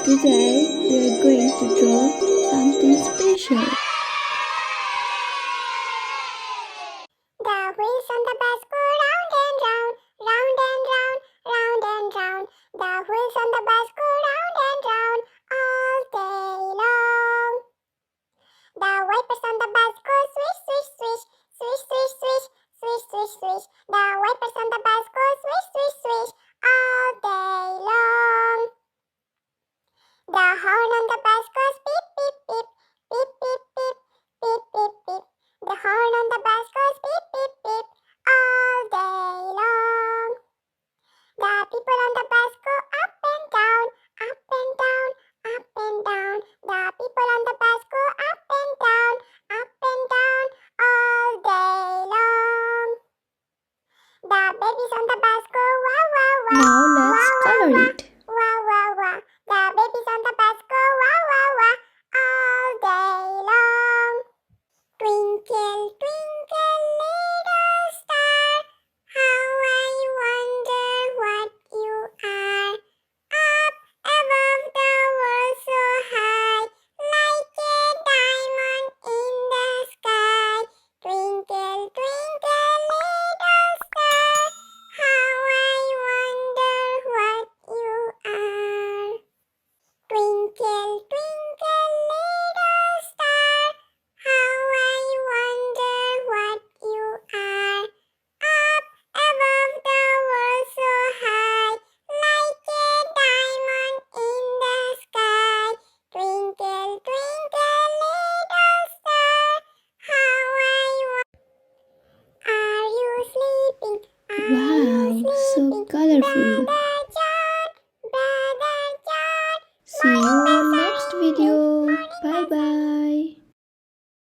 Today we are going to draw something special. The wheels on the bus go round and round, round and round, round and round. The wheels on the bus go round and round all day long. The wipers on the bus go swish, swish, swish, swish, swish, swish, swish, swish, swish. The wipers on the bus go swish, swish, swish all day long. The horn on the bus goes beep, beep, beep, beep, beep, beep, beep, beep, beep. The horn on the bus goes beep, beep, beep all day long. The people on the bus go up and down, up and down, up and down. The people on the bus go up and down all day long. The babies on the bus go wah, wah, wah. Now let's color it. Wah, wah, wah. The babies on the bus go wah, wah, wah all day long. Twinkle, twinkle, little star, how I wonder what you are. Up above the world so high, like a diamond in the sky. Twinkle, twinkle, little star, how I wonder what you are. Twinkle, twinkle, little star, how I wonder what you are. Up above the world so high, like a diamond in the sky. Twinkle, twinkle, little star, how I wonder. Are you sleeping? Wow, so colorful. Brother John, Brother John. See you